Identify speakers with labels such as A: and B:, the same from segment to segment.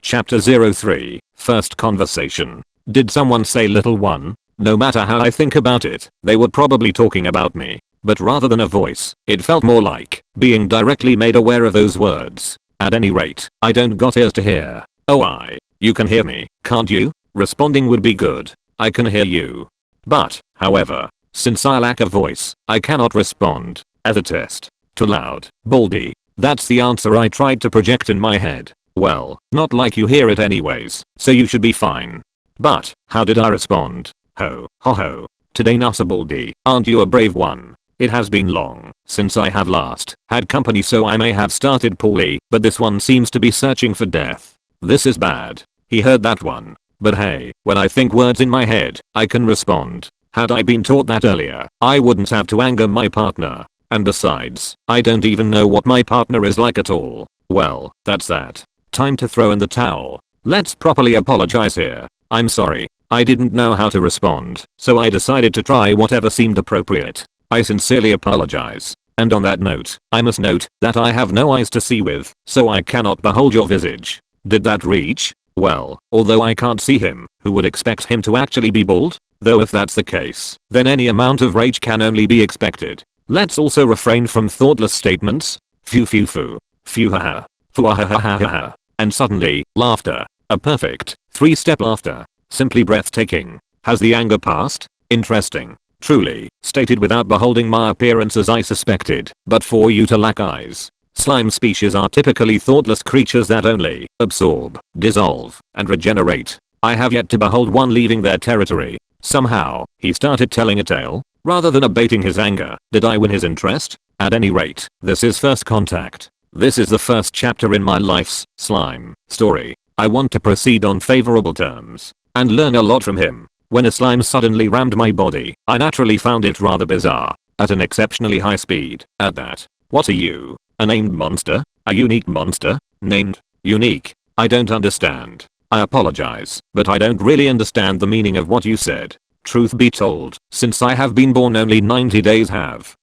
A: Chapter 03, First Conversation. Did someone say little one? No matter how I think about it, they were probably talking about me. But rather than a voice, it felt more like being directly made aware of those words. At any rate, I don't got ears to hear. Oh, you can hear me, can't you? Responding would be good. I can hear you. But, however, since I lack a voice, I cannot respond. As a test. Too loud, baldy. That's the answer I tried to project in my head. Well, not like you hear it anyways, so you should be fine. But, how did I respond? Ho, ho ho. Today Nasa baldy, aren't you a brave one? It has been long since I have last had company, so I may have started poorly, but this one seems to be searching for death. This is bad. He heard that one. But hey, when I think words in my head, I can respond. Had I been taught that earlier, I wouldn't have to anger my partner. And besides, I don't even know what my partner is like at all. Well, that's that. Time to throw in the towel. Let's properly apologize here. I'm sorry. I didn't know how to respond, so I decided to try whatever seemed appropriate. I sincerely apologize. And on that note, I must note that I have no eyes to see with, so I cannot behold your visage. Did that reach? Well, although I can't see him, who would expect him to actually be bald? Though if that's the case, then any amount of rage can only be expected. Let's also refrain from thoughtless statements. Phew phew phew. Phew ha ha. Phew ha ha ha ha. And suddenly, laughter. A perfect, 3-step laughter. Simply breathtaking. Has the anger passed? Interesting. Truly, stated without beholding my appearance as I suspected, but for you to lack eyes. Slime species are typically thoughtless creatures that only absorb, dissolve, and regenerate. I have yet to behold one leaving their territory. Somehow, he started telling a tale. Rather than abating his anger, did I win his interest? At any rate, this is first contact. This is the first chapter in my life's slime story. I want to proceed on favorable terms and learn a lot from him. When a slime suddenly rammed my body, I naturally found it rather bizarre. At an exceptionally high speed, at that. What are you? A named monster? A unique monster? Named? Unique? I don't understand. I apologize, but I don't really understand the meaning of what you said. Truth be told, since I have been born only 90 days have.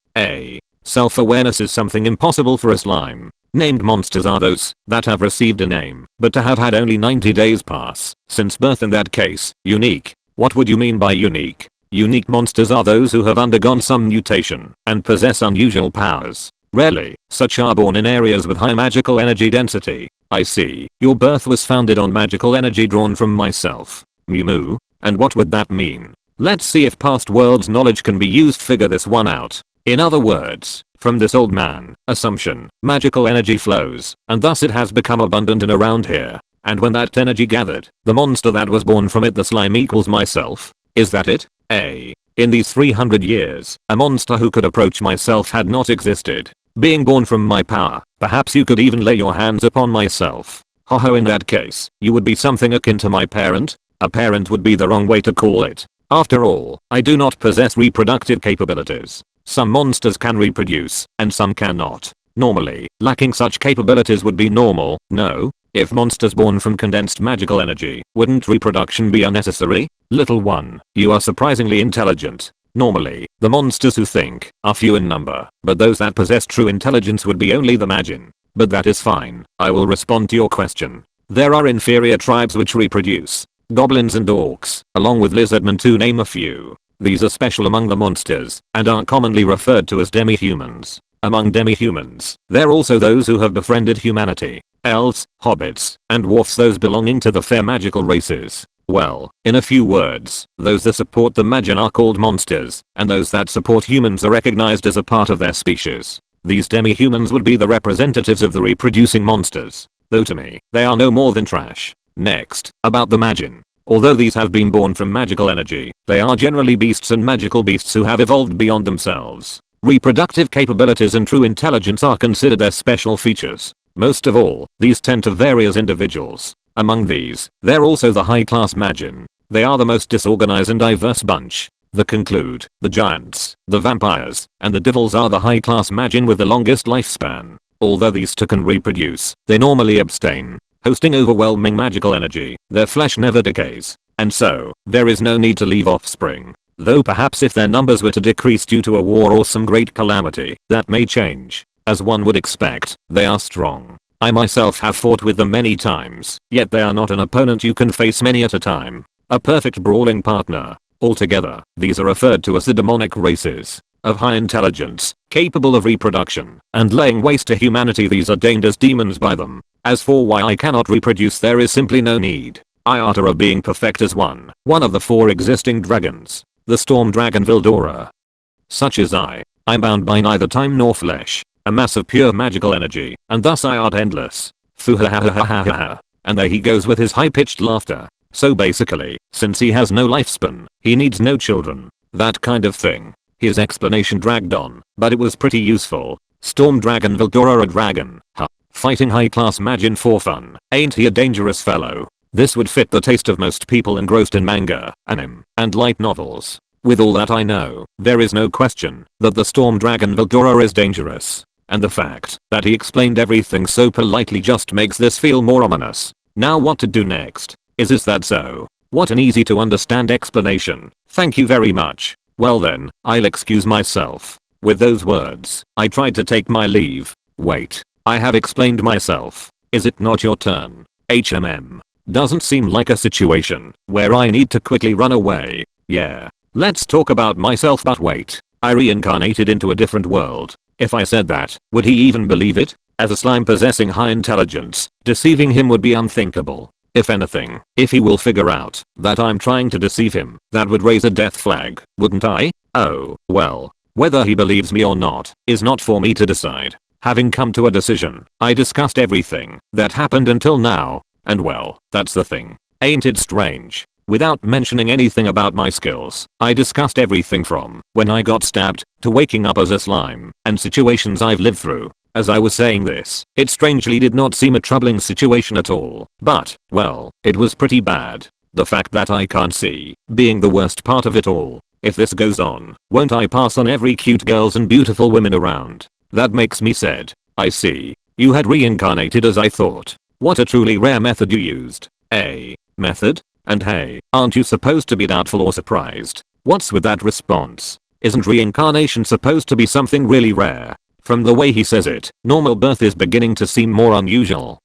A: Self-awareness is something impossible for a slime. Named monsters are those that have received a name, but to have had only 90 days pass since birth in that case. Unique? What would you mean by unique? Unique monsters are those who have undergone some mutation and possess unusual powers. Rarely, such are born in areas with high magical energy density. I see. Your birth was founded on magical energy drawn from myself. Mew moo. And what would that mean? Let's see if past worlds knowledge can be used to figure this one out. In other words, from this old man, assumption, magical energy flows, and thus it has become abundant and around here. And when that energy gathered, the monster that was born from it, the slime, equals myself. Is that it? In these 300 years, a monster who could approach myself had not existed. Being born from my power, perhaps you could even lay your hands upon myself. Ho, in that case, you would be something akin to my parent? A parent would be the wrong way to call it. After all, I do not possess reproductive capabilities. Some monsters can reproduce, and some cannot. Normally, lacking such capabilities would be normal, no? If monsters born from condensed magical energy, wouldn't reproduction be unnecessary? Little one, you are surprisingly intelligent. Normally, the monsters who think are few in number, but those that possess true intelligence would be only the Majin. But that is fine, I will respond to your question. There are inferior tribes which reproduce. Goblins and orcs, along with lizardmen to name a few. These are special among the monsters, and are commonly referred to as demi-humans. Among demi-humans, there are also those who have befriended humanity. Elves, hobbits, and dwarfs, those belonging to the fair magical races. Well, in a few words, those that support the Majin are called monsters, and those that support humans are recognized as a part of their species. These demi-humans would be the representatives of the reproducing monsters. Though to me, they are no more than trash. Next, about the Majin. Although these have been born from magical energy, they are generally beasts and magical beasts who have evolved beyond themselves. Reproductive capabilities and true intelligence are considered their special features. Most of all, these tend to vary as individuals. Among these, they're also the high-class Majin. They are the most disorganized and diverse bunch. The conclude, the giants, the vampires, and the devils are the high-class Majin with the longest lifespan. Although these two can reproduce, they normally abstain. Hosting overwhelming magical energy, their flesh never decays. And so, there is no need to leave offspring. Though perhaps if their numbers were to decrease due to a war or some great calamity, that may change. As one would expect, they are strong. I myself have fought with them many times, yet they are not an opponent you can face many at a time. A perfect brawling partner. Altogether, these are referred to as the demonic races. Of high intelligence, capable of reproduction, and laying waste to humanity. These are dangerous demons by them. As for why I cannot reproduce, there is simply no need. I utter of being perfect as one of the 4 existing dragons. The storm dragon Vildora. Such as I'm bound by neither time nor flesh. A mass of pure magical energy, and thus I art endless. Foo-ha-ha-ha-ha-ha-ha. And there he goes with his high-pitched laughter. So basically, since he has no lifespan, he needs no children. That kind of thing. His explanation dragged on, but it was pretty useful. Storm Dragon Vildora, a dragon. Fighting high-class magin for fun. Ain't he a dangerous fellow? This would fit the taste of most people engrossed in manga, anime, and light novels. With all that I know, there is no question that the Storm Dragon Vildora is dangerous. And the fact that he explained everything so politely just makes this feel more ominous. Now what to do next? Is that so? What an easy to understand explanation. Thank you very much. Well then, I'll excuse myself. With those words, I tried to take my leave. Wait, I have explained myself. Is it not your turn? Doesn't seem like a situation where I need to quickly run away. Yeah, let's talk about myself, but wait. I reincarnated into a different world. If I said that, would he even believe it? As a slime possessing high intelligence, deceiving him would be unthinkable. If anything, if he will figure out that I'm trying to deceive him, that would raise a death flag, wouldn't I? Oh, well, whether he believes me or not is not for me to decide. Having come to a decision, I discussed everything that happened until now, and well, that's the thing. Ain't it strange? Without mentioning anything about my skills, I discussed everything from when I got stabbed to waking up as a slime and situations I've lived through. As I was saying this, it strangely did not seem a troubling situation at all, but, well, it was pretty bad. The fact that I can't see being the worst part of it all. If this goes on, won't I pass on every cute girls and beautiful women around? That makes me sad. I see. You had reincarnated as I thought. What a truly rare method you used. A method? And hey, aren't you supposed to be doubtful or surprised? What's with that response? Isn't reincarnation supposed to be something really rare? From the way he says it, normal birth is beginning to seem more unusual.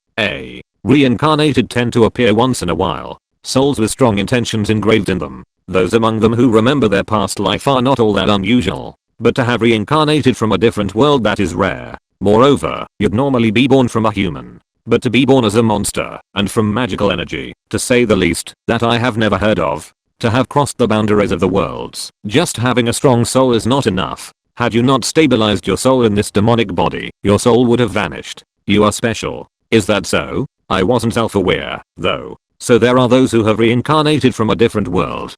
A: Reincarnated tend to appear once in a while. Souls with strong intentions engraved in them. Those among them who remember their past life are not all that unusual. But to have reincarnated from a different world, that is rare. Moreover, you'd normally be born from a human. But to be born as a monster, and from magical energy, to say the least, that I have never heard of. To have crossed the boundaries of the worlds, just having a strong soul is not enough. Had you not stabilized your soul in this demonic body, your soul would have vanished. You are special. Is that so? I wasn't self-aware, though. So there are those who have reincarnated from a different world.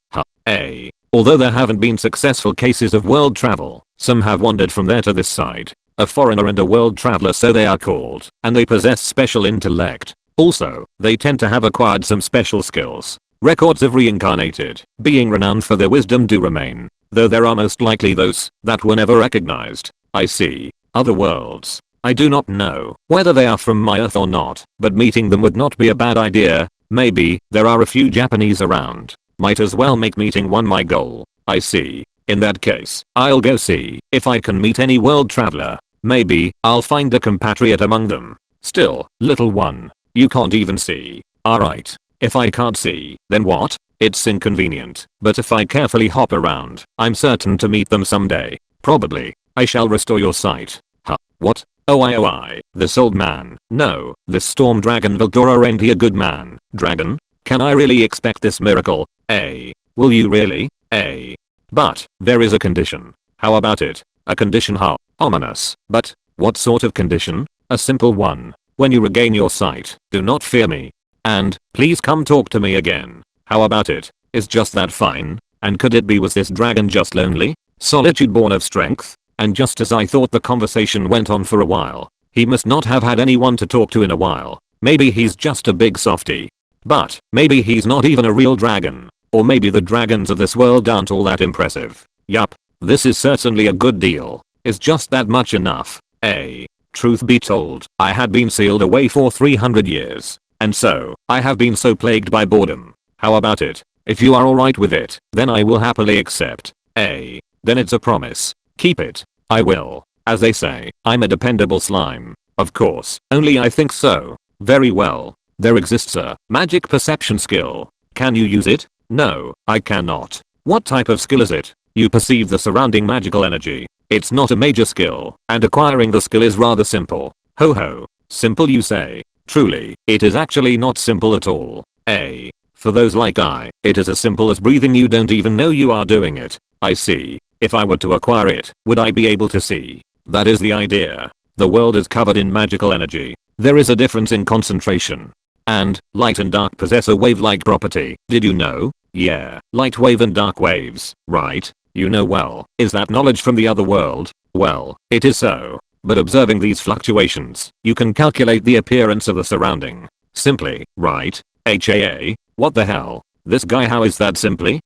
A: Although there haven't been successful cases of world travel, some have wandered from there to this side. A foreigner and a world traveler, so they are called, and they possess special intellect. Also, they tend to have acquired some special skills. Records of reincarnated, being renowned for their wisdom, do remain. Though there are most likely those that were never recognized. I see. Other worlds. I do not know whether they are from my earth or not, but meeting them would not be a bad idea. Maybe there are a few Japanese around. Might as well make meeting one my goal. I see. In that case, I'll go see if I can meet any world traveler. Maybe I'll find a compatriot among them. Still, little one, you can't even see. Alright. If I can't see, then what? It's inconvenient, but if I carefully hop around, I'm certain to meet them someday. Probably. I shall restore your sight. What? Oh, this old man. No, this storm dragon Vildora, ain't he a good man? Dragon? Can I really expect this miracle? Will you really? But, there is a condition. How about it? A condition? How? Ominous. But, what sort of condition? A simple one. When you regain your sight, do not fear me. And, please come talk to me again. How about it? Is just that fine? And could it be, was this dragon just lonely? Solitude born of strength? And just as I thought, the conversation went on for a while. He must not have had anyone to talk to in a while. Maybe he's just a big softie. But, maybe he's not even a real dragon. Or maybe the dragons of this world aren't all that impressive. Yup. This is certainly a good deal. Is just that much enough? Truth be told, I had been sealed away for 300 years. And so, I have been so plagued by boredom. How about it? If you are alright with it, then I will happily accept. Then it's a promise. Keep it. I will. As they say, I'm a dependable slime. Of course. Only I think so. Very well. There exists a magic perception skill. Can you use it? No, I cannot. What type of skill is it? You perceive the surrounding magical energy. It's not a major skill, and acquiring the skill is rather simple. Ho ho. Simple you say? Truly, it is actually not simple at all. For those like I, it is as simple as breathing. You don't even know you are doing it. I see. If I were to acquire it, would I be able to see? That is the idea. The world is covered in magical energy. There is a difference in concentration. And, light and dark possess a wave-like property. Did you know? Yeah, light wave and dark waves, right? You know well. Is that knowledge from the other world? Well, it is so. But observing these fluctuations, you can calculate the appearance of the surrounding. Simply, right? What the hell? This guy, how is that simply?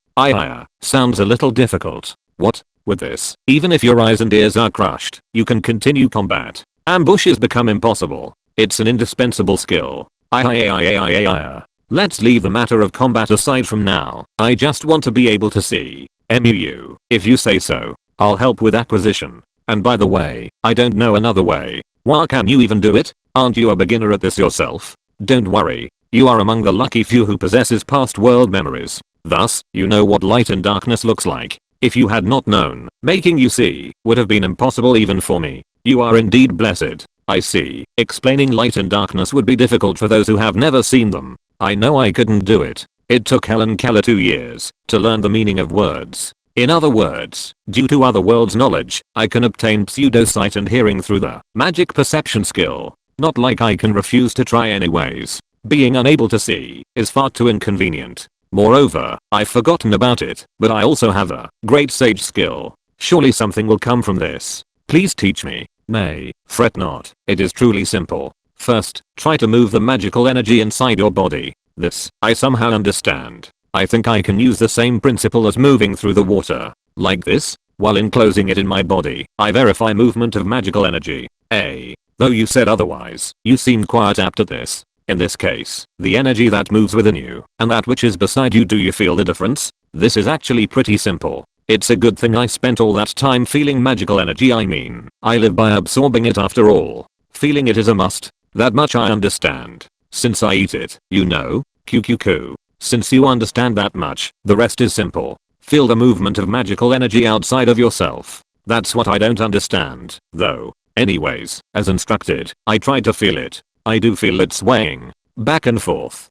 A: Sounds a little difficult. What? With this, even if your eyes and ears are crushed, you can continue combat. Ambushes become impossible. It's an indispensable skill. Let's leave the matter of combat aside from now. I just want to be able to see. If you say so, I'll help with acquisition. And by the way, I don't know another way. Why can you even do it? Aren't you a beginner at this yourself? Don't worry. You are among the lucky few who possesses past world memories. Thus, you know what light and darkness looks like. If you had not known, making you see would have been impossible even for me. You are indeed blessed. I see. Explaining light and darkness would be difficult for those who have never seen them. I know I couldn't do it. It took Helen Keller 2 years to learn the meaning of words. In other words, due to other worlds knowledge, I can obtain pseudo-sight and hearing through the magic perception skill. Not like I can refuse to try anyways. Being unable to see is far too inconvenient. Moreover, I've forgotten about it, but I also have a great sage skill. Surely something will come from this. Please teach me. Nay, fret not. It is truly simple. First, try to move the magical energy inside your body. This, I somehow understand. I think I can use the same principle as moving through the water. Like this, while enclosing it in my body, I verify movement of magical energy. Though you said otherwise, you seemed quite apt at this. In this case, the energy that moves within you, and that which is beside you, do you feel the difference? This is actually pretty simple. It's a good thing I spent all that time feeling magical energy. I mean, I live by absorbing it after all. Feeling it is a must. That much I understand. Since I eat it, you know. QQQ. Since you understand that much, the rest is simple. Feel the movement of magical energy outside of yourself. That's what I don't understand, though. Anyways, as instructed, I tried to feel it. I do feel it swaying. Back and forth.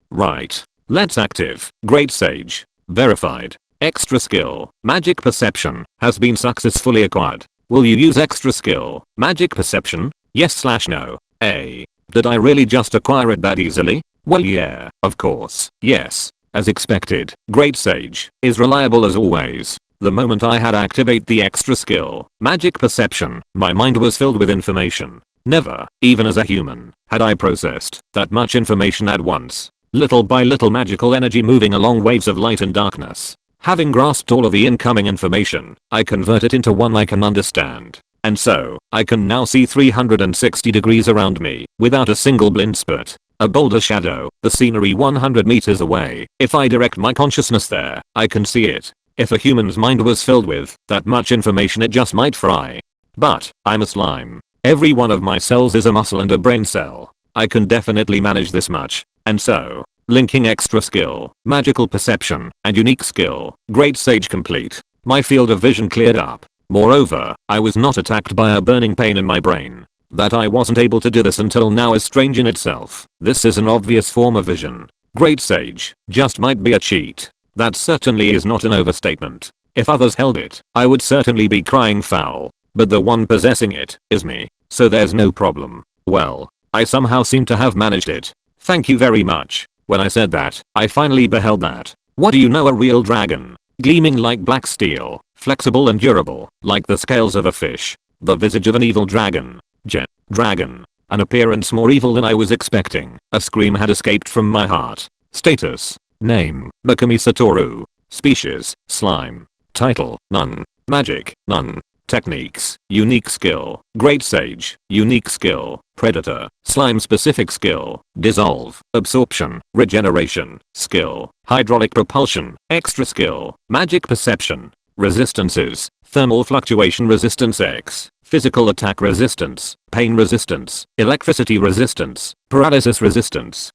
A: Right. Let's active. Great Sage. Verified. Extra skill. Magic perception has been successfully acquired. Will you use extra skill? Magic perception? Yes/no. Did I really just acquire it that easily? Well, yeah, of course. Yes. As expected, Great Sage is reliable as always. The moment I had activate the extra skill, magic perception, my mind was filled with information. Never, even as a human, had I processed that much information at once. Little by little, magical energy moving along waves of light and darkness. Having grasped all of the incoming information, I convert it into one I can understand. And so, I can now see 360 degrees around me, without a single blind spot. A boulder shadow, the scenery 100 meters away. If I direct my consciousness there, I can see it. If a human's mind was filled with that much information, it just might fry. But, I'm a slime. Every one of my cells is a muscle and a brain cell. I can definitely manage this much. And so, linking extra skill, magical perception, and unique skill, Great Sage complete. My field of vision cleared up. Moreover, I was not attacked by a burning pain in my brain. That I wasn't able to do this until now is strange in itself. This is an obvious form of vision. Great Sage just might be a cheat. That certainly is not an overstatement. If others held it, I would certainly be crying foul. But the one possessing it is me, so there's no problem. Well, I somehow seem to have managed it. Thank you very much. When I said that, I finally beheld that. What do you know, a real dragon? Gleaming like black steel, flexible and durable, like the scales of a fish. The visage of an evil dragon. Dragon. An appearance more evil than I was expecting. A scream had escaped from my heart. Status. Name. Mikami Satoru. Species. Slime. Title. None. Magic. None. Techniques. Unique skill. Great Sage. Unique skill. Predator. Slime specific skill. Dissolve. Absorption. Regeneration. Skill. Hydraulic propulsion. Extra skill. Magic perception. Resistances. Thermal fluctuation resistance X. physical attack resistance, pain resistance, electricity resistance, paralysis resistance,